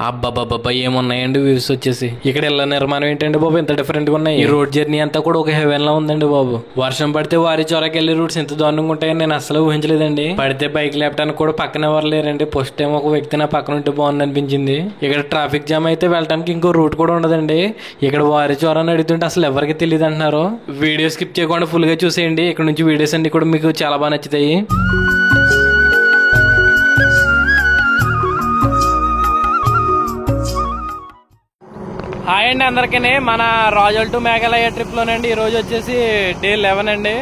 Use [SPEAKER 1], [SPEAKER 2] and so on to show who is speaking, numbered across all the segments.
[SPEAKER 1] అబ్బాబ్బాబ్బా ఏమున్నాయండి వ్యూస్ వచ్చేసి. ఇక్కడ ఇళ్ళ నిర్మాణం ఏంటండి బాబు ఇంత డిఫరెంట్ గా ఉన్నాయి. ఈ రోడ్ జర్నీ అంతా కూడా ఒక హెవెన్ లా ఉందండి బాబు. వర్షం పడితే వారి చొరకి వెళ్ళే రూట్స్ ఎంత దారుణంగా ఉంటాయని నేను అసలు ఊహించలేదండి. పడితే బైక్ లేపడానికి కూడా పక్కన ఎవరు లేరండి. ఫస్ట్ టైం ఒక వ్యక్తి నా పక్కన ఉంటే బాగుంది అనిపించింది. ఇక్కడ ట్రాఫిక్ జామ్ అయితే వెళ్ళడానికి ఇంకో రూట్ కూడా ఉండదండి. ఇక్కడ వారి చొరని అడుగుతుంటే అసలు ఎవరికి తెలియదు అంటున్నారు. వీడియో స్కిప్ చేయకుండా ఫుల్ గా చూసేయండి. ఇక్కడ నుంచి వీడియోస్ అన్ని కూడా మీకు చాలా బాగా నచ్చుతాయి. హాయ్ అండి అందరికీ. మన రాజోల్ టు మేఘాలయ ట్రిప్ లోనండి ఈరోజు వచ్చేసి డే 11 అండి.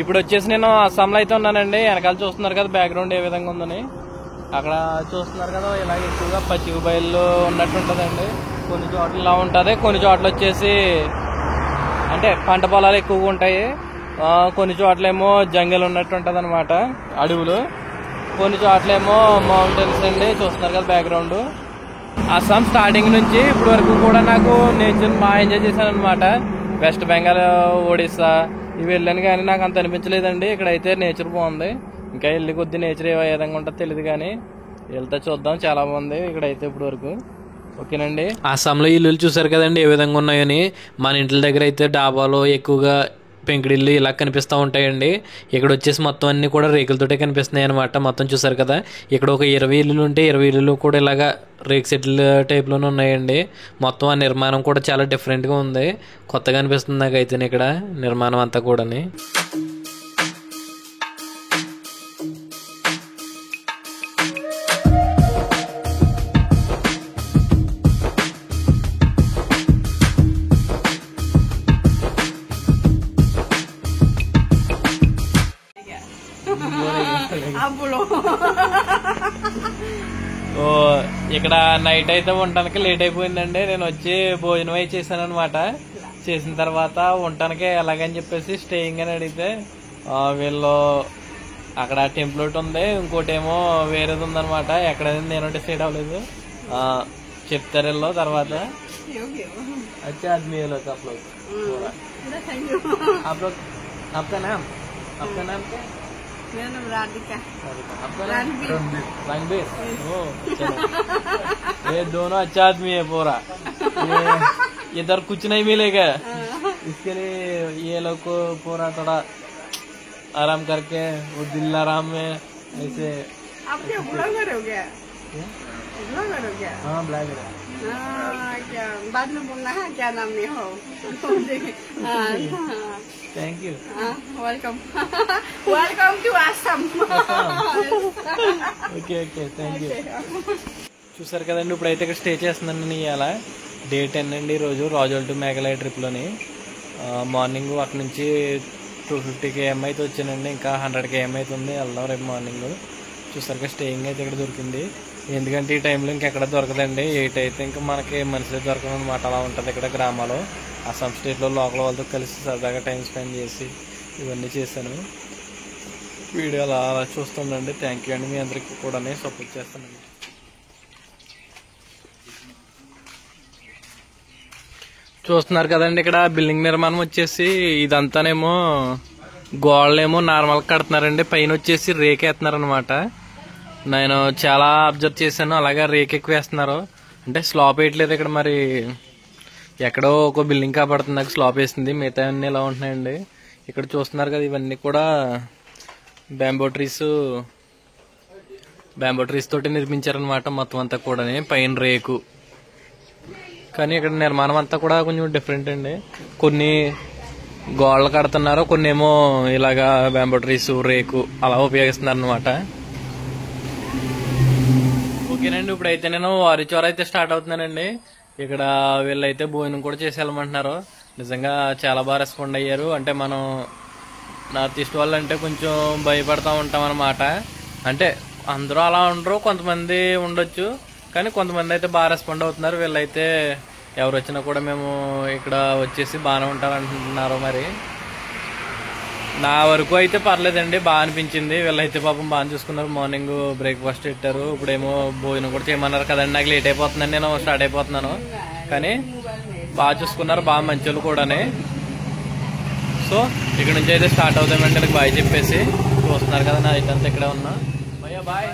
[SPEAKER 1] ఇప్పుడు వచ్చేసి నేను అస్సాంలో అయితే ఉన్నానండి. వెనకాల చూస్తున్నారు కదా బ్యాక్గ్రౌండ్ ఏ విధంగా ఉందని. అక్కడ చూస్తున్నారు కదా ఇలాగ ఎక్కువగా పచ్చిక బయళ్ళు ఉన్నట్టు ఉంటుందండి. కొన్ని చోట్ల ఇలా ఉంటుంది, కొన్ని చోట్ల వచ్చేసి అంటే పంట పొలాలు ఎక్కువగా ఉంటాయి. కొన్ని చోట్లేమో జంగల్ ఉన్నట్టు ఉంటుంది అనమాట, అడవులు. కొన్ని చోట్లేమో మౌంటైన్స్ అండి. చూస్తున్నారు కదా బ్యాక్గ్రౌండ్. అస్సాం స్టార్టింగ్ నుంచి ఇప్పటి వరకు కూడా నాకు నేచర్ బాగా ఎంజాయ్ చేశాను అనమాట. వెస్ట్ బెంగాల్, ఒడిస్సా ఇవి వెళ్ళాను కానీ నాకు అంత అనిపించలేదండి. ఇక్కడైతే నేచర్ బాగుంది. ఇంకా వెళ్ళి కొద్ది నేచర్ ఏ విధంగా ఉంటుందో తెలియదు కానీ వెళ్తే చూద్దాం. చాలా బాగుంది ఇక్కడైతే ఇప్పటి వరకు. ఓకేనండి. అస్సాంలో ఇల్లులు చూసారు కదండి ఏ విధంగా ఉన్నాయని. మన ఇంటి దగ్గర అయితే డాబాలో ఎక్కువగా పెంకుడిల్లు ఇలా కనిపిస్తూ ఉంటాయండి. ఇక్కడ వచ్చేసి మొత్తం అన్ని కూడా రేకులతోటే కనిపిస్తున్నాయి అనమాట. మొత్తం చూసారు కదా. ఇక్కడ ఒక 20 ఇల్లులు ఉంటే 20 ఇల్లులు కూడా ఇలాగా రేక్ సెటిల్ టైప్లోనే ఉన్నాయండి. మొత్తం ఆ నిర్మాణం కూడా చాలా డిఫరెంట్గా ఉంది. కొత్తగా అనిపిస్తుంది నాకైతే ఇక్కడ నిర్మాణం అంతా కూడా. ఇక్కడ నైట్ అయితే ఉండటానికి లేట్ అయిపోయిందండి. నేను వచ్చి భోజనం అయి చేశాను అనమాట. చేసిన తర్వాత ఉండటానికి ఎలాగని చెప్పేసి స్టేయింగ్ అని అడిగితే వీళ్ళు అక్కడ టెంపుల్ ఒకటి ఉంది, ఇంకోటి ఏమో వేరేది ఉందనమాట. ఎక్కడైనా నేను డిసైడ్ అవ్వలేదు. చెప్తారు వీళ్ళు తర్వాత. अच्छा आदमी है लोग आप लोग आपका नाम क्या?
[SPEAKER 2] मेरा नाम राधिका।
[SPEAKER 1] आपका रणबीर। ओ चलो ये दोनों अच्छा आदमी है पूरा। ये इधर कुछ नहीं मिलेगा, इसके लिए ये लोग को पूरा थोड़ा आराम करके वो दिल आराम में ऐसे।
[SPEAKER 2] आप क्या ब्लॉगर हो गया? ब्लॉगर हो गया?
[SPEAKER 1] हाँ ब्लॉगर है।
[SPEAKER 2] क्या बाद में बोलना है क्या नाम में हो?
[SPEAKER 1] Thank you.
[SPEAKER 2] Welcome welcome to Assam.
[SPEAKER 1] Okay okay thank you. చూసారు కదండి ఇప్పుడైతే ఇక్కడ స్టే చేస్తున్నాను. ఇవాళ డే 10 అండి. ఈరోజు రాజోల్ టు మేఘాలయ ట్రిప్లోని. మార్నింగ్ అక్కడ నుంచి 250 km అయితే వచ్చానండి. ఇంకా 100 km అయితే ఉంది, వెళ్దాం రేపు మార్నింగ్. చూసారు కదా స్టేయింగ్ అయితే ఇక్కడ దొరికింది. ఎందుకంటే ఈ టైంలో ఇంకెక్కడ దొరకదండి. 8 అయితే ఇంకా మనకి మనుషులు దొరకదు అనమాట. అలా ఉంటుంది ఇక్కడ గ్రామాల్లో. అస్సాం స్టేట్లో లోకల్ వాళ్ళతో కలిసి సరదాగా టైం స్పెండ్ చేసి ఇవన్నీ చేశాను. వీడియో అలా చూస్తుండండి. థ్యాంక్ యూ అండి. మీ అందరికీ కూడా సపోర్ట్ చేస్తానండి. చూస్తున్నారు కదండి ఇక్కడ బిల్డింగ్ నిర్మాణం వచ్చేసి ఇదంతానేమో గోడలేమో నార్మల్ కడుతున్నారండి. పైన వచ్చేసి రేక్ వేస్తున్నారు అనమాట. నేను చాలా అబ్జర్వ్ చేశాను. అలాగే రేక్ ఎక్కువ వేస్తున్నారు అంటే స్లాప్ వేయట్లేదు ఇక్కడ. మరి ఎక్కడో ఒక బిల్డింగ్ కాపాడుతుంది, స్లాప్ వేసింది. మిగతా అన్నీ ఇలా ఉంటున్నాయండి. ఇక్కడ చూస్తున్నారు కదా ఇవన్నీ కూడా బ్యాంబో ట్రీస్ తోటి నిర్మించారనమాట మొత్తం అంతా కూడా. పైన రేకు కానీ ఇక్కడ నిర్మాణం అంతా కూడా కొంచెం డిఫరెంట్ అండి. కొన్ని గోడలు కడుతున్నారు, కొన్ని ఏమో ఇలాగా బ్యాంబో ట్రీస్ రేకు అలా ఉపయోగిస్తున్నారు అనమాట. ఓకేనండి. ఇప్పుడైతే నేను వారిచోర అయితే స్టార్ట్ అవుతున్నానండి. ఇక్కడ వీళ్ళైతే భోజనం కూడా చేసి వెళ్ళమంటున్నారు. నిజంగా చాలా బాగా రెస్పాండ్ అయ్యారు. అంటే మనం నార్త్ ఈస్ట్ వాళ్ళు అంటే కొంచెం భయపడతా ఉంటాం అనమాట. అంటే అందరూ అలా ఉండరు, కొంతమంది ఉండొచ్చు. కానీ కొంతమంది అయితే బాగా రెస్పాండ్ అవుతున్నారు. వీళ్ళైతే ఎవరు వచ్చినా కూడా మేము ఇక్కడ వచ్చేసి బాగానే ఉంటారు అంటున్నారు. మరి నా వరకు అయితే పర్లేదండి, బాగా అనిపించింది. వీళ్ళైతే పాపం బాగా చూసుకున్నారు. మార్నింగ్ బ్రేక్ఫాస్ట్ పెట్టారు. ఇప్పుడేమో భోజనం కూడా చేయమన్నారు కదండి. నాకు లేట్ అయిపోతుందండి, నేను స్టార్ట్ అయిపోతున్నాను. కానీ బాగా చూసుకున్నారు, బాగా మంచి వాళ్ళు కూడా. సో ఇక్కడ నుంచి అయితే స్టార్ట్ అవుతామండి. నాకు బాయ్ చెప్పేసి. చూస్తున్నారు కదా నా ఇదంతా ఇక్కడే ఉన్నా. భయ్యా బాయ్.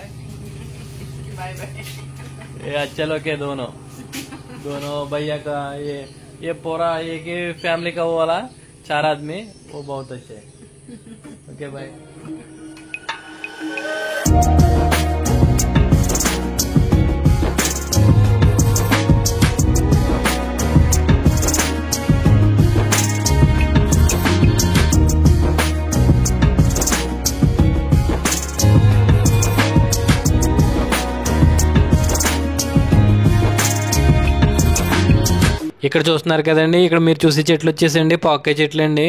[SPEAKER 1] ये अच्छा लोग के दोनों दोनों भैया का ये पूरा एक ही फैमिली का वो वाला 4 आदमी वो बहुत अच्छे है। ओके भाई। ఇక్కడ చూస్తున్నారు కదండి, ఇక్కడ మీరు చూసే చెట్లు వచ్చేసండి పాకాయ చెట్లు అండి.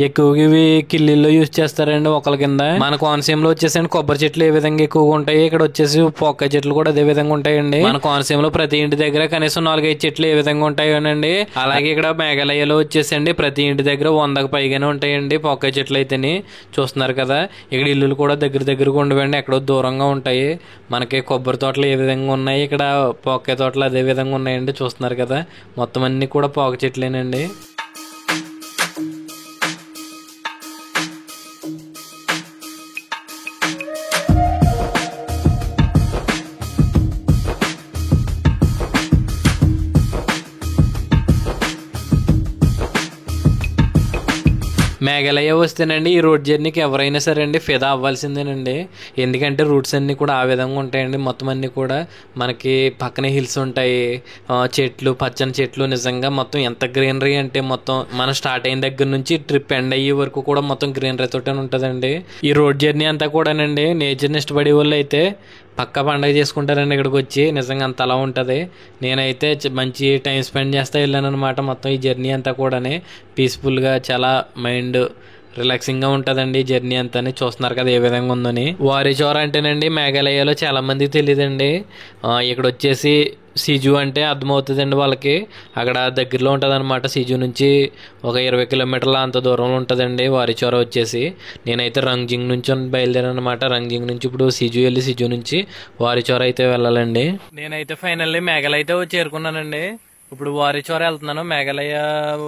[SPEAKER 1] ఎక్కువగా ఇవి కిల్లీల్లో యూజ్ చేస్తారండి ఒకళ్ళ కింద. మన కోనసీమలో వచ్చేసండి కొబ్బరి చెట్లు ఏ విధంగా ఎక్కువగా ఉంటాయి, ఇక్కడ వచ్చేసి పాకాయ చెట్లు కూడా అదే విధంగా ఉంటాయండి. మన కోనసీమలో ప్రతి ఇంటి దగ్గర కనీసం 4-5 చెట్లు ఏ విధంగా ఉంటాయోనండి. అలాగే ఇక్కడ మేఘాలయలో వచ్చేసండి ప్రతి ఇంటి దగ్గర 100కు పైగానే ఉంటాయండి పాకాయ చెట్లు అయితేని. చూస్తున్నారు కదా, ఇక్కడ ఇల్లులు కూడా దగ్గర దగ్గరగా ఉండవండి, ఎక్కడో దూరంగా ఉంటాయి. మనకి కొబ్బరి తోటలు ఏ విధంగా ఉన్నాయి, ఇక్కడ పాకాయ తోటలు అదే విధంగా ఉన్నాయండి. చూస్తున్నారు కదా, మొత్తం అన్ని కూడా పాక చెట్లేనండి. మేఘాలయ వస్తేనండి ఈ రోడ్ జర్నీకి ఎవరైనా సరే అండి ఫిదా అవ్వాల్సిందేనండి. ఎందుకంటే రూట్స్ అన్నీ కూడా ఆ విధంగా ఉంటాయండి. మొత్తం అన్నీ కూడా మనకి పక్కనే హిల్స్ ఉంటాయి, చెట్లు, పచ్చని చెట్లు. నిజంగా మొత్తం ఎంత గ్రీనరీ అంటే మొత్తం మనం స్టార్ట్ అయిన దగ్గర నుంచి ట్రిప్ ఎండ్ అయ్యే వరకు కూడా మొత్తం గ్రీనరీ తోటే ఉంటుందండి. ఈ రోడ్ జర్నీ అంతా కూడానండి నేచర్ని ఇష్టపడే వాళ్ళు అయితే పక్కా పండగ చేసుకుంటారండి ఇక్కడికి వచ్చి. నిజంగా అంత అలా ఉంటుంది. నేనైతే మంచి టైం స్పెండ్ చేస్తా వెళ్ళాను అనమాట. మొత్తం ఈ జర్నీ అంతా కూడా పీస్ఫుల్గా చాలా మైండ్ రిలాక్సింగ్గా ఉంటుందండి ఈ జర్నీ అంతా. చూస్తున్నారు కదా ఏ విధంగా ఉందని. వారిచోర అంటేనండి మేఘాలయలో చాలా మందికి తెలియదండి. ఇక్కడ వచ్చేసి సిజు అంటే అర్థమవుతుందండి వాళ్ళకి. అక్కడ దగ్గరలో ఉంటుంది అనమాట. సిజు నుంచి ఒక 20 కిలోమీటర్ల అంత దూరంలో ఉంటుందండి వారిచోర వచ్చేసి. నేనైతే రంగ్జింగ్ నుంచి బయలుదేరాను అనమాట. రంగ్జింగ్ నుంచి ఇప్పుడు సిజు వెళ్ళి సిజు నుంచి వారిచోర అయితే వెళ్ళాలండి. నేనైతే ఫైనల్లీ మేఘాలయ అయితే చేరుకున్నానండి. ఇప్పుడు వారిచోర వెళ్తున్నాను. మేఘాలయ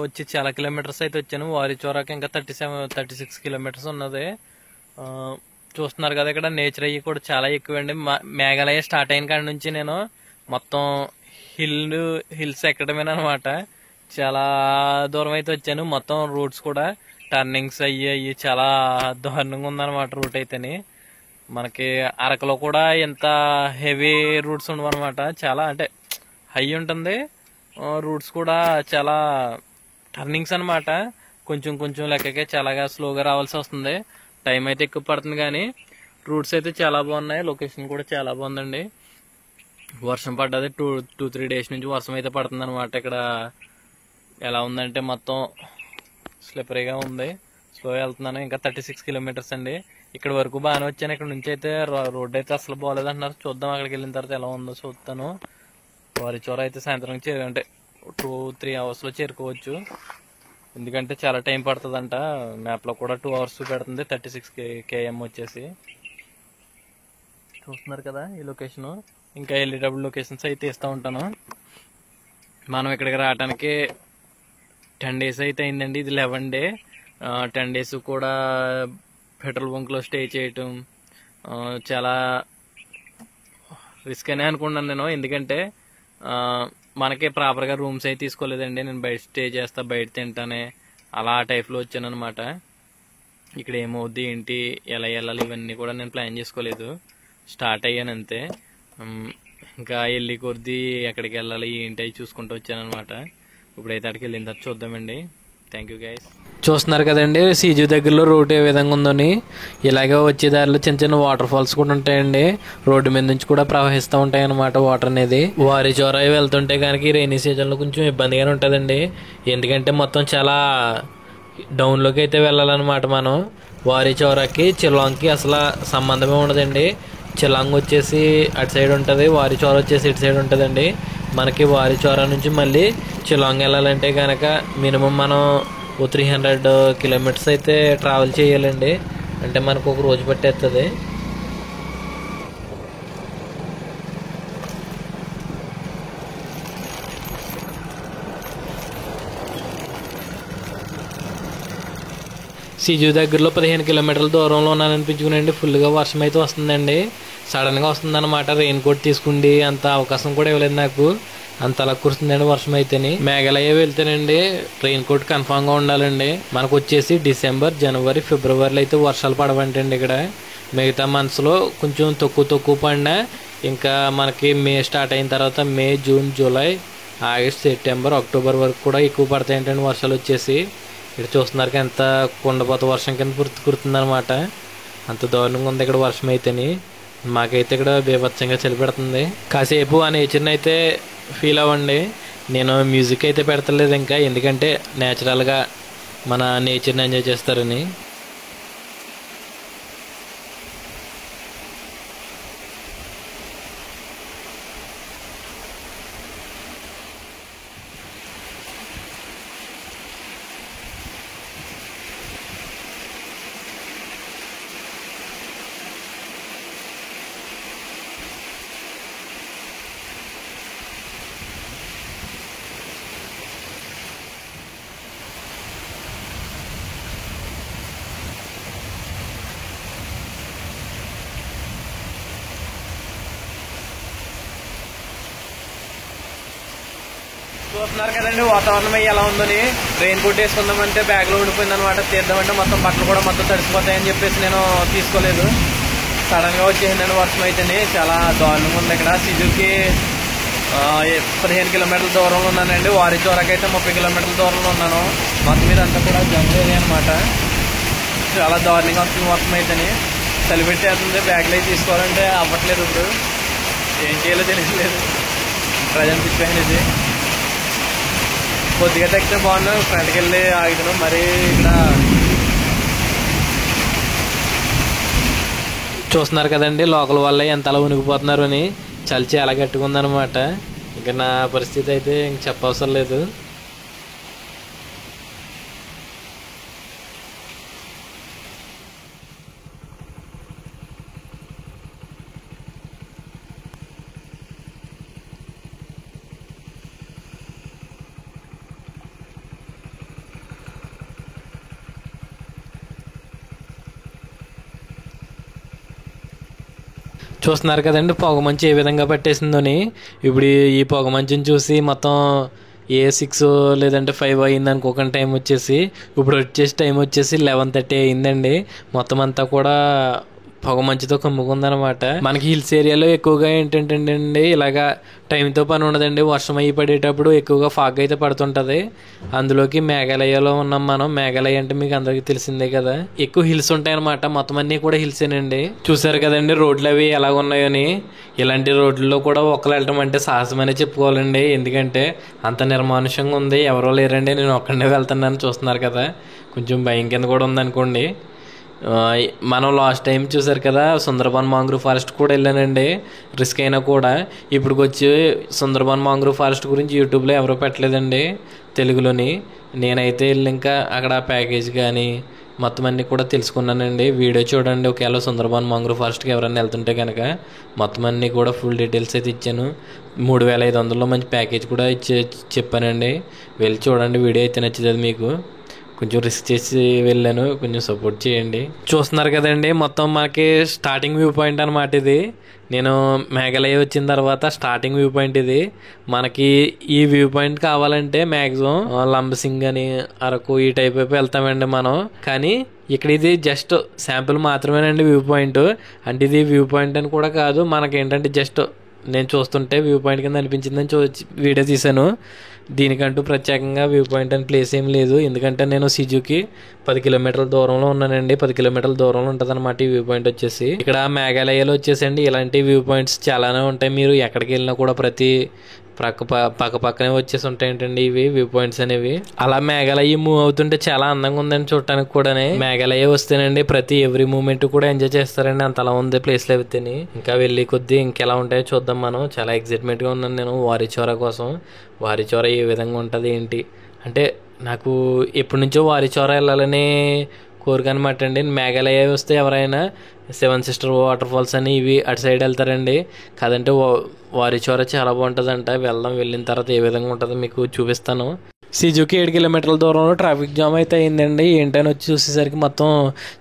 [SPEAKER 1] వచ్చి చాలా కిలోమీటర్స్ అయితే వచ్చాను. వారిచోరకి ఇంకా 36 కిలోమీటర్స్ ఉన్నది. చూస్తున్నారు కదా, ఇక్కడ నేచర్ అయ్యి కూడా చాలా ఎక్కువండి. మేఘాలయ స్టార్ట్ అయిన కాడి నుంచి నేను మొత్తం హిల్స్ ఎక్కడమేనా అనమాట. చాలా దూరం అయితే వచ్చాను. మొత్తం రూట్స్ కూడా టర్నింగ్స్ అయ్యి చాలా దారుణంగా ఉందన్నమాట రూట్ అయితేని. మనకి అరకులో కూడా ఎంత హెవీ రూట్స్ ఉండవు అనమాట. చాలా అంటే హై ఉంటుంది. రూట్స్ కూడా చాలా టర్నింగ్స్ అనమాట. కొంచెం కొంచెం లెక్కకే చాలా స్లోగా రావాల్సి వస్తుంది. టైం అయితే ఎక్కువ పడుతుంది కానీ రూట్స్ అయితే చాలా బాగున్నాయి. లొకేషన్ కూడా చాలా బాగుందండి. వర్షం పడ్డది 2-3 డేస్ నుంచి వర్షం అయితే పడుతుంది అనమాట. ఇక్కడ ఎలా ఉందంటే మొత్తం స్లిపరీగా ఉంది. స్లో వెళ్తున్నాను. ఇంకా 36 కిలోమీటర్స్ అండి. ఇక్కడ వరకు బాగానే వచ్చాను. ఇక్కడ నుంచి అయితే రోడ్ అయితే అసలు బాగోలేదు అంటున్నారు. చూద్దాం అక్కడికి వెళ్ళిన తర్వాత ఎలా ఉందో చూస్తాను. వారిచోర అయితే సాయంత్రం అంటే 2-3 అవర్స్లో చేరుకోవచ్చు. ఎందుకంటే చాలా టైం పడుతుందంట. మ్యాప్లో కూడా 2 అవర్స్ పెడుతుంది. 36 km వచ్చేసి. చూస్తున్నారు కదా ఈ లొకేషను. ఇంకా వెళ్ళేటప్పుడు లొకేషన్స్ అయితే ఇస్తూ ఉంటాను. మనం ఇక్కడికి రావడానికి 10 డేస్ అయితే అయిందండి. ఇది 11 డే. 10 డేస్ కూడా పెట్రోల్ బంక్లో స్టే చేయటం చాలా రిస్క్ అనే అనుకున్నాను నేను. ఎందుకంటే మనకి ప్రాపర్గా రూమ్స్ అయితే తీసుకోలేదండి. నేను బయట స్టే చేస్తా, బయట తింటానే అలా టైప్లో వచ్చాను అనమాట. ఇక్కడ ఏమవుద్ది ఏంటి ఎలా వెళ్ళాలి ఇవన్నీ కూడా నేను ప్లాన్ చేసుకోలేదు. స్టార్ట్ అయ్యాను అంతే. ఇంకా వెళ్ళి కొద్ది ఎక్కడికి వెళ్ళాలి ఏంటి అవి చూసుకుంటూ వచ్చాను అనమాట. ఇప్పుడైతే అక్కడికి వెళ్ళిన తర్వాత చూద్దామండి. Thank you guys. చూస్తున్నారు కదండి సీజు దగ్గరలో రోడ్ ఏ విధంగా ఉందని. ఇలాగే వచ్చే దారిలో చిన్న చిన్న వాటర్ ఫాల్స్ కూడా ఉంటాయండి. రోడ్డు మీద నుంచి కూడా ప్రవహిస్తూ ఉంటాయి అన్నమాట వాటర్ అనేది. వారిచోర వెళ్తుంటే కనుక ఈ రైనీ సీజన్లో కొంచెం ఇబ్బందిగానే ఉంటుందండి. ఎందుకంటే మొత్తం చాలా డౌన్లోకి అయితే వెళ్ళాలన్నమాట. మనం వారిచోరకి చిలాంగ్కి అసలు సంబంధమే ఉండదండి. చిలాంగ్ వచ్చేసి అటు సైడ్ ఉంటుంది, వారిచోర వచ్చేసి ఇటు సైడ్ ఉంటుందండి. మనకి వారిచోర నుంచి మళ్ళీ చిలాంగ్ వెళ్ళాలంటే కనుక మినిమం మనం 300 కిలోమీటర్స్ అయితే ట్రావెల్ చేయాలండి. అంటే మనకు ఒక రోజు పట్టేస్తుంది. సిజు దగ్గరలో 15 కిలోమీటర్ల దూరంలో ఉన్నాననిపించుకునండి. ఫుల్గా వర్షం అయితే వస్తుందండి. సడన్గా వస్తుందన్నమాట. రెయిన్ కోట్ తీసుకుండి అంత అవకాశం కూడా ఇవ్వలేదు నాకు. అంతలా కురుస్తుందండి వర్షం అయితేని. మేఘాలయ వెళ్తేనండి రెయిన్ కోట్ కన్ఫామ్గా ఉండాలండి. మనకు వచ్చేసి డిసెంబర్, జనవరి, ఫిబ్రవరిలో అయితే వర్షాలు పడవంటండి ఇక్కడ. మిగతా మంత్స్లో కొంచెం తక్కువ పడినా ఇంకా మనకి మే స్టార్ట్ అయిన తర్వాత May, June, July, August, September, October వరకు కూడా ఎక్కువ పడతాయంటండి వర్షాలు వచ్చేసి. ఇక్కడ చూస్తున్నారు ఎంత కుండపోత వర్షం కింద కురుతుందన్నమాట. అంత దారుణంగా ఉంది ఇక్కడ వర్షం అయితేని. మాకైతే ఇక్కడ బీభత్సంగా చలి పెడుతుంది. కాసేపు ఆ నేచర్ని అయితే ఫీల్ అవ్వండి. నేను మ్యూజిక్ అయితే పెడతలేదు ఇంకా, ఎందుకంటే న్యాచురల్గా మన నేచర్ని ఎంజాయ్ చేస్తారని. చూస్తున్నారు కదండి వాతావరణం ఎలా ఉందని. రెయిన్ కోట్ వేసుకుందామంటే బ్యాగ్లో ఉండిపోయింది అనమాట. తీద్దామంటే మొత్తం బట్టలు కూడా మొత్తం తడిసిపోతాయని చెప్పేసి నేను తీసుకోలేదు. సడన్గా వచ్చేసిందండి వర్షం అయితేనే. చాలా దారుణంగా ఉంది ఇక్కడ. సిజుకి 15 కిలోమీటర్ల దూరంలో ఉన్నానండి. వారిచోరాకి అయితే 30 కిలోమీటర్ల దూరంలో ఉన్నాను. మొత్తం మీద అంతా కూడా జంగల్ ఏరియా అనమాట. చాలా దారుణంగా వస్తుంది వర్షం అయితేనే. చలి పెట్టేస్తుంది. బ్యాగ్లో తీసుకోవాలంటే అవ్వట్లేదు. ఇప్పుడు ఏం చేయాలో తెలియట్లేదు. ప్రజెంట్ సిచ్యువేషన్ ఇది. కొద్దిగా తగ్గితే బాగున్నాను. ఫ్రంట్కి వెళ్ళి ఆగుతున్నాం. మరి ఇక్కడ చూస్తున్నారు కదండి లోకల్ వల్ల ఎంతలా ఉనికిపోతున్నారు అని. చలి చాలా గట్టిగా ఉందన్నమాట. ఇంకా నా పరిస్థితి అయితే ఇంక చెప్పవసరం లేదు. చూస్తున్నారు కదండి పొగమంచు ఏ విధంగా పట్టేసిందని. ఇప్పుడు ఈ పొగమంచుని చూసి మొత్తం 6 లేదంటే 5 అయింది అనుకోకుండా టైం వచ్చేసి. ఇప్పుడు టైం వచ్చేసి 11:30 అయిందండి. మొత్తం అంతా కూడా పొగమంచుతో కమ్ముకుందనమాట. మనకి హిల్స్ ఏరియాలో ఎక్కువగా ఏంటంటే అండి ఇలాగా టైంతో పని ఉండదండి. వర్షం అయ్యి పడేటప్పుడు ఎక్కువగా ఫాగ్ అయితే పడుతుంటది. అందులోకి మేఘాలయలో ఉన్నాం మనం. మేఘాలయ అంటే మీకు అందరికీ తెలిసిందే కదా. ఎక్కువ హిల్స్ ఉంటాయి అనమాట. మొత్తం అన్ని కూడా హిల్సేనండి. చూసారు కదండి రోడ్లు అవి ఎలా ఉన్నాయని. ఇలాంటి రోడ్లలో కూడా ఒక్కరు వెళ్ళటం అంటే సాహసం అనే చెప్పుకోవాలండి. ఎందుకంటే అంత నిర్మానుషంగా ఉంది. ఎవరో లేరండి, నేను ఒక్కడే వెళ్తున్నాను. చూస్తున్నారు కదా కొంచెం భయం కింద కూడా ఉందనుకోండి. మనం లాస్ట్ టైం చూసారు కదా సుందర్బన్ మాంగ్రూవ్ ఫారెస్ట్ కూడా వెళ్ళానండి. రిస్క్ అయినా కూడా. ఇప్పుడు వచ్చి సుందర్బన్ మాంగ్రూవ్ ఫారెస్ట్ గురించి యూట్యూబ్లో ఎవరో పెట్టలేదండి తెలుగులోని. నేనైతే వెళ్ళి ఇంకా అక్కడ ప్యాకేజ్ కానీ మొత్తం అన్నీ కూడా తెలుసుకున్నానండి. వీడియో చూడండి ఒకవేళ సుందర్బన్ మాంగ్రూవ్ ఫారెస్ట్కి ఎవరైనా వెళ్తుంటే కనుక. మొత్తం అన్నీ కూడా ఫుల్ డీటెయిల్స్ అయితే ఇచ్చాను. 3500లో మంచి ప్యాకేజ్ కూడా చెప్పానండి. వెళ్ళి చూడండి. వీడియో అయితే నచ్చుతుంది మీకు. కొంచెం రిస్క్ చేసి వెళ్ళాను, కొంచెం సపోర్ట్ చేయండి. చూస్తున్నారు కదండి మొత్తం మనకి స్టార్టింగ్ వ్యూ పాయింట్ అనమాట ఇది. నేను మేఘాలయ వచ్చిన తర్వాత స్టార్టింగ్ వ్యూ పాయింట్ ఇది. మనకి ఈ వ్యూ పాయింట్ కావాలంటే మ్యాక్సిమం లంబసింగ్ అని, అరకు ఈ టైప్ వైపు వెళ్తామండి మనం. కానీ ఇక్కడ ఇది జస్ట్ శాంపుల్ మాత్రమేనండి వ్యూ పాయింట్. అంటే ఇది వ్యూ పాయింట్ అని కూడా కాదు. మనకేంటంటే జస్ట్ నేను చూస్తుంటే వ్యూ పాయింట్ కింద అనిపించిందని వీడియో తీశాను. దీనికంటూ ప్రత్యేకంగా వ్యూ పాయింట్ అని ప్లేస్ ఏం లేదు. ఎందుకంటే నేను సిజుకి 10 కిలోమీటర్ల దూరంలో ఉన్నానండి. 10 కిలోమీటర్ల దూరంలో ఉంటుంది అనమాట ఈ వ్యూ పాయింట్ వచ్చేసి. ఇక్కడ మేఘాలయలో వచ్చేసండి ఇలాంటి వ్యూ పాయింట్స్ చాలానే ఉంటాయి. మీరు ఎక్కడికి వెళ్ళినా కూడా ప్రతి పక్కనే వచ్చేసి ఉంటాయంటండి ఇవి వ్యూ పాయింట్స్ అనేవి. అలా మేఘాలయ మూవ్ అవుతుంటే చాలా అందంగా ఉందని చూడటానికి కూడా. మేఘాలయ వస్తేనండి ప్రతి ఎవ్రీ మూమెంట్ కూడా ఎంజాయ్ చేస్తారండి. అంతలా ఉంది ప్లేస్లో అయితేని. ఇంకా వెళ్ళి కొద్దీ ఇంకెలా ఉంటాయో చూద్దాం మనం. చాలా ఎక్సైట్మెంట్ గా ఉన్నాను నేను వారిచోరా కోసం. వారిచోరా ఏ విధంగా ఉంటుంది ఏంటి అంటే నాకు ఎప్పటి నుంచో వారిచోరా వెళ్ళాలని కోరిక అనమాట అండి. మేఘాలయ వస్తే ఎవరైనా 7 సిస్టర్ వాటర్ ఫాల్స్ అని ఇవి అటు సైడ్ వెళ్తారండి. కాదంటే వారిచోరా చాలా బాగుంటుందంట. వెళ్ళిన తర్వాత ఏ విధంగా ఉంటుందో మీకు చూపిస్తాను. సిజుకి 7 కిలోమీటర్ల దూరంలో ట్రాఫిక్ జామ్ అయితే అయిందండి. ఏంటని వచ్చి చూసేసరికి మొత్తం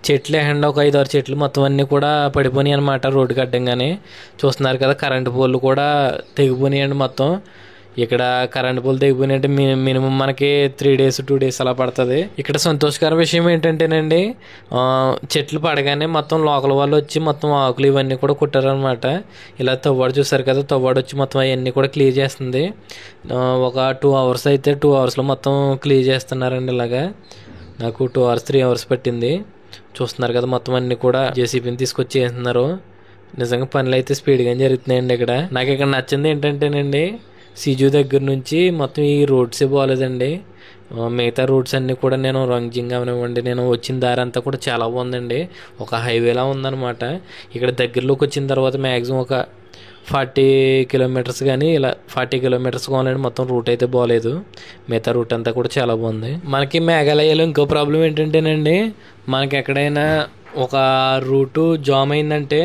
[SPEAKER 1] చెట్లు వేయండి, ఒక 5-6 చెట్లు మొత్తం అన్నీ కూడా పడిపోయినాయి అనమాట. రోడ్డుకి అడ్డంగానే చూస్తున్నారు కదా, కరెంటు పోల్లు కూడా తెగిపోయినాయండి మొత్తం. ఇక్కడ కరెంట్ పోల్ తెగిపోయినట్టే మినిమం మనకి 3 days 2 days అలా పడుతుంది. ఇక్కడ సంతోషకర విషయం ఏంటంటేనండి, చెట్లు పడగానే మొత్తం లోకల్ వాళ్ళు వచ్చి మొత్తం ఆకులు ఇవన్నీ కూడా కొట్టారనమాట. ఇలా తవ్వాడు చూసారు కదా, తవ్వాడు వచ్చి మొత్తం అవన్నీ కూడా క్లియర్ చేస్తుంది. ఒక 2 hours అయితే 2 hours మొత్తం క్లియర్ చేస్తున్నారండి. ఇలాగా నాకు 2 hours 3 hours పట్టింది. చూస్తున్నారు కదా, మొత్తం అన్ని కూడా జేసీబీని తీసుకొచ్చి చేస్తున్నారు. నిజంగా పనులు అయితే స్పీడ్గానే జరుగుతున్నాయండి. ఇక్కడ నాకు ఇక్కడ నచ్చింది ఏంటంటేనండి, సిజు దగ్గర నుంచి మొత్తం ఈ రోడ్సే బాగాలేదండి. మిగతా రోడ్స్ అన్నీ కూడా నేను రంజింగ్ అవనివ్వండి, నేను వచ్చిన దారి అంతా కూడా చాలా బాగుందండి. ఒక హైవేలా ఉందన్నమాట. ఇక్కడ దగ్గరలోకి వచ్చిన తర్వాత మ్యాక్సిమం ఒక 40 kilometers కానీ ఇలా 40 kilometers కావాలండి. మొత్తం రూట్ అయితే బాగాలేదు, మిగతా రూట్ అంతా కూడా చాలా బాగుంది. మనకి మేఘాలయలో ఇంకో ప్రాబ్లం ఏంటంటేనండి, మనకి ఎక్కడైనా ఒక రూటు జామ్ అయిందంటే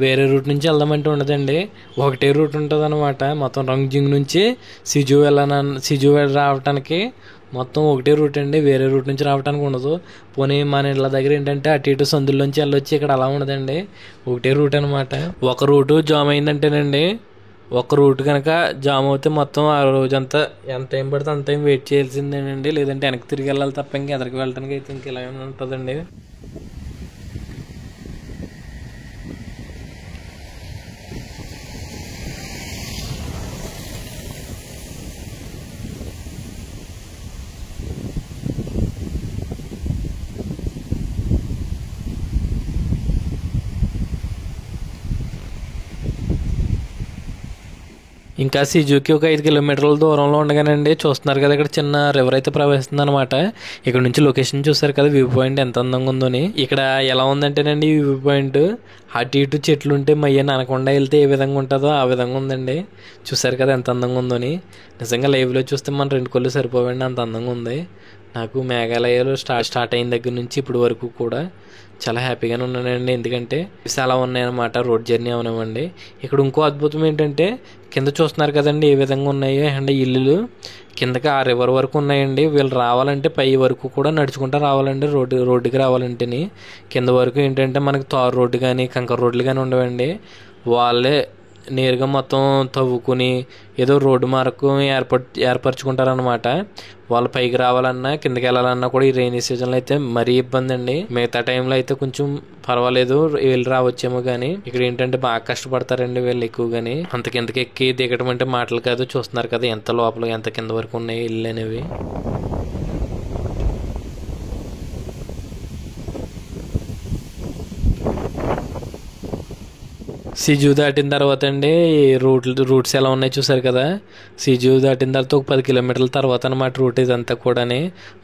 [SPEAKER 1] వేరే రూట్ నుంచి వెళ్దామంటే ఉండదండి, ఒకటే రూట్ ఉంటుంది అనమాట. మొత్తం రంజింగ్ నుంచి సిజు రావటానికి మొత్తం ఒకటే రూట్ అండి, వేరే రూట్ నుంచి రావడానికి ఉండదు. పోనీ మన ఇళ్ళ దగ్గర ఏంటంటే అటు ఇటు సందుల్లోంచి వెళ్ళొచ్చి, ఇక్కడ అలా ఉండదండి, ఒకటే రూట్ అనమాట. ఒక రూటు జామ్ అయిందంటేనండి, ఒక రూట్ కనుక జామ్ అవుతే మొత్తం ఆ రోజంతా ఎంత టైం పడితే అంత టైం వెయిట్ చేయాల్సిందేనండి. లేదంటే వెనక్కి తిరిగి వెళ్ళాలి తప్ప ఇంక ఎదరికి వెళ్ళడానికి అయితే ఇంక ఇలాగే ఉంటుందండి. ఇంకా సిజుకి ఒక 5 kilometers దూరంలో ఉండగానండి, చూస్తున్నారు కదా ఇక్కడ చిన్న రివర్ అయితే ప్రవహిస్తుంది అనమాట. ఇక్కడ నుంచి లొకేషన్ చూసారు కదా, వ్యూ పాయింట్ ఎంత అందంగా ఉందని. ఇక్కడ ఎలా ఉందంటేనండి, ఈ వ్యూ పాయింట్ అటు ఇటు చెట్లు ఉంటే మయ్యని అనకుండా వెళ్తే ఏ విధంగా ఉంటుందో ఆ విధంగా ఉందండి. చూసారు కదా ఎంత అందంగా ఉందని. నిజంగా లైవ్లో చూస్తే మన 2 కళ్ళు సరిపోవండి, అంత అందంగా ఉంది. నాకు మేఘాలయలో స్టార్ట్ అయిన దగ్గర నుంచి ఇప్పటి వరకు కూడా చాలా హ్యాపీగానే ఉన్నానండి. ఎందుకంటే చాలా ఉన్నాయన్నమాట, రోడ్ జర్నీ అవనివ్వండి. ఇక్కడ ఇంకో అద్భుతం ఏంటంటే, కింద చూస్తున్నారు కదండి ఏ విధంగా ఉన్నాయో, అండ్ ఇల్లులు కిందకి ఆ రివర్ వరకు ఉన్నాయండి. వీళ్ళు రావాలంటే పై వరకు కూడా నడుచుకుంటూ రావాలండి, రోడ్డుకి రావాలంటేని. కింద వరకు ఏంటంటే మనకి తారు రోడ్డు కానీ కంకర రోడ్లు కానీ ఉండవండి. వాళ్ళే నేరుగా మొత్తం తవ్వుకుని ఏదో రోడ్డు మార్గం ఏర్పరచుకుంటారనమాట. వాళ్ళు పైకి రావాలన్నా కిందకి వెళ్ళాలన్నా కూడా ఈ రైనీ సీజన్లో అయితే మరీ ఇబ్బంది అండి. మిగతా టైంలో అయితే కొంచెం పర్వాలేదు, వెళ్ళి రావచ్చేమో. కానీ ఇక్కడ ఏంటంటే బాగా కష్టపడతారండి వీళ్ళు ఎక్కువగాని. అంత కిందకి ఎక్కి దిగడం అంటే మాటలు కాదు. చూస్తున్నారు కదా ఎంత లోపల ఎంత కింద వరకు ఉన్నాయి ఇల్లు అనేవి. సిజు దాటిన తర్వాత అండి రూట్స్ ఎలా ఉన్నాయి చూసారు కదా. సిజు దాటిన తర్వాత ఒక 10 kilometers తర్వాత అనమాట రూట్ ఇదంతా కూడా.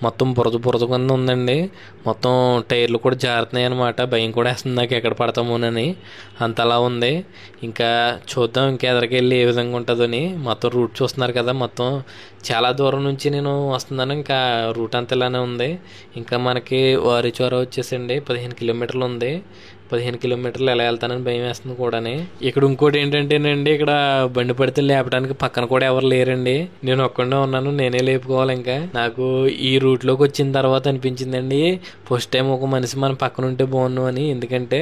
[SPEAKER 1] మొత్తం బురద కింద ఉందండి. మొత్తం టైర్లు కూడా జారుతున్నాయి అనమాట. భయం కూడా వేస్తుంది నాకు ఎక్కడ పడతామోనని, అంతలా ఉంది. ఇంకా చూద్దాం ఇంకా ఎదరికి వెళ్ళి ఏ విధంగా ఉంటుందని. మొత్తం రూట్ చూస్తున్నారు కదా, మొత్తం చాలా దూరం నుంచి నేను వస్తున్నాను. ఇంకా రూట్ అంతా ఇలానే ఉంది. ఇంకా మనకి వారిచోర వచ్చేసండి 15 kilometers ఉంది. 15 kilometers ఎలా వెళ్తానని భయం వేస్తుంది కూడా. ఇక్కడ ఇంకోటి ఏంటంటేనండి, ఇక్కడ బండి పడితే లేపడానికి పక్కన కూడా ఎవరు లేరండి, నేను ఒక్కడే ఉన్నాను, నేనే లేపుకోవాలి. ఇంకా నాకు ఈ రూట్లోకి వచ్చిన తర్వాత అనిపించిందండి, ఫస్ట్ టైం ఒక మనిషి మన పక్కన ఉంటే బాగున్నాను అని. ఎందుకంటే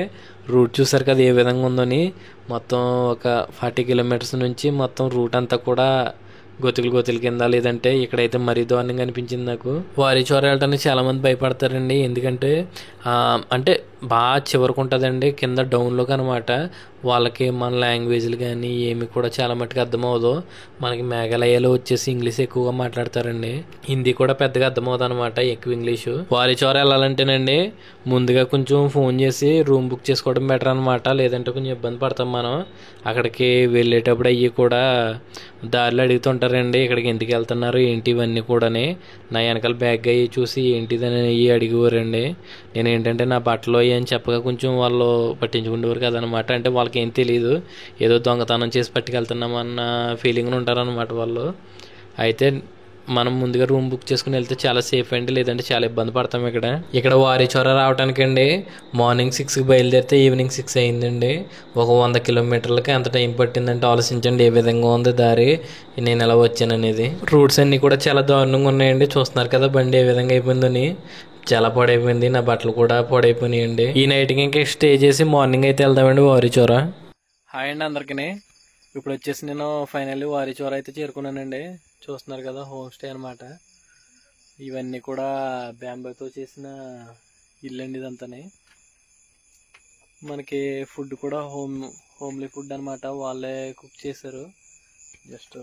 [SPEAKER 1] రూట్ చూసారు కదా ఏ విధంగా ఉందని. మొత్తం ఒక 40 kilometers నుంచి మొత్తం రూట్ అంతా కూడా గొతులు కింద, లేదంటే ఇక్కడైతే మరీ దారుణంగా అనిపించింది నాకు. వారిచోర వెళ్ళడానికి చాలా మంది భయపడతారండి. ఎందుకంటే అంటే బాగా చివరికి ఉంటుందండి కింద డౌన్లోకి అనమాట. వాళ్ళకి మన లాంగ్వేజ్లు కానీ ఏమి కూడా చాలా మట్టుకు అర్థమవుదు. మనకి మేఘాలయలో వచ్చేసి ఇంగ్లీష్ ఎక్కువగా మాట్లాడతారండి, హిందీ కూడా పెద్దగా అర్థమవుతుంది అనమాట, ఎక్కువ ఇంగ్లీషు. వారిచోర వెళ్ళాలంటేనండి ముందుగా కొంచెం ఫోన్ చేసి రూమ్ బుక్ చేసుకోవడం బెటర్ అనమాట. లేదంటే కొంచెం ఇబ్బంది పడతాం మనం. అక్కడికి వెళ్ళేటప్పుడు అయ్యి కూడా దారిలో అడుగుతుంటారండి, ఇక్కడికి ఎందుకు వెళ్తున్నారు ఏంటి ఇవన్నీ కూడా. నా వెనకాల బ్యాగ్ అయ్యి చూసి ఏంటిదని అయ్యి అడిగేవారండి. నేను ఏంటంటే నా బట్టలు అయ్యి అని చెప్పగా కొంచెం వాళ్ళు పట్టించుకునేవారు కదనమాట. అంటే వాళ్ళకి ఏం తెలియదు, ఏదో దొంగతనం చేసి పట్టుకెళ్తున్నామన్న ఫీలింగ్లో ఉంటారనమాట వాళ్ళు. అయితే మనం ముందుగా రూమ్ బుక్ చేసుకుని వెళ్తే చాలా సేఫ్ అండి, లేదంటే చాలా ఇబ్బంది పడతాం. ఇక్కడ వారిచోర రావడానికి అండి మార్నింగ్ 6కి బయలుదేరితే ఈవినింగ్ 6 అయిందండి. ఒక 100 కిలోమీటర్లకి ఎంత టైం పట్టిందంటే ఆలోచించండి ఏ విధంగా ఉంది దారి, నేను ఎలా వచ్చాను అనేది. రూట్స్ అన్నీ కూడా చాలా దారుణంగా ఉన్నాయండి. చూస్తున్నారు కదా బండి ఏ విధంగా అయిపోయిందని, చాలా పాడైపోయింది. నా బట్టలు కూడా పాడైపోయినాయండి. ఈ నైట్కి ఇంకా స్టే చేసి మార్నింగ్ అయితే వెళ్దామండి వారిచోర. హాయ్ అండి అందరికీ. ఇప్పుడు వచ్చేసి నేను ఫైనల్లీ వారిచోర అయితే చేరుకున్నానండి. చూస్తున్నారు కదా హోమ్ స్టే అనమాట. ఇవన్నీ కూడా బ్యాంబోతో చేసిన ఇల్లు అండి ఇదంతానే. మనకి ఫుడ్ కూడా హోమ్లీ ఫుడ్ అనమాట, వాళ్ళే కుక్ చేశారు. జస్ట్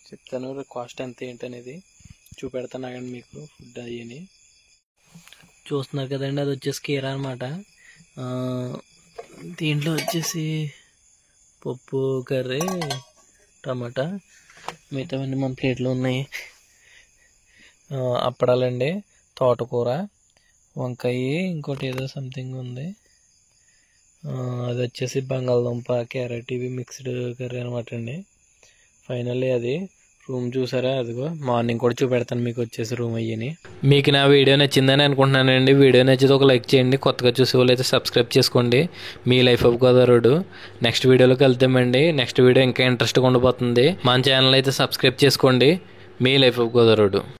[SPEAKER 1] చెప్తాను కాస్ట్ ఎంత ఏంటనేది చూపెడతాను ఆగండి మీకు. ఫుడ్ అయ్యని చూస్తున్నారు కదండి, అది వచ్చేసి కీరా అనమాట. దీంట్లో వచ్చేసి పప్పు, కర్రీ, టమాటా, మిగతావన్నీ మన ప్లేట్లో ఉన్నాయి. అప్పడాలండి, తోటకూర, వంకాయ, ఇంకోటి ఏదో సంథింగ్ ఉంది. అది వచ్చేసి బంగాళదుంప, క్యారెట్, ఇవి మిక్స్డ్ కర్రీ అనమాట అండి. ఫైనల్లీ అది రూమ్ చూసారా, అదిగో మార్నింగ్ కూడా చూపెడతాను మీకు వచ్చేసి రూమ్ అయ్యని. మీకు నా వీడియో నచ్చిందని అనుకుంటున్నానండి. వీడియో నచ్చితే ఒక లైక్ చేయండి, కొత్తగా చూసే వాళ్ళు అయితే సబ్స్క్రైబ్ చేసుకోండి. మీ లైఫ్ ఆఫ్ గోదావరి. నెక్స్ట్ వీడియోలోకి వెళ్తామండి. నెక్స్ట్ వీడియో ఇంకా ఇంట్రెస్ట్గా ఉండబోతుంది. మన ఛానల్ అయితే సబ్స్క్రైబ్ చేసుకోండి. మీ లైఫ్ ఆఫ్ గోదావరి.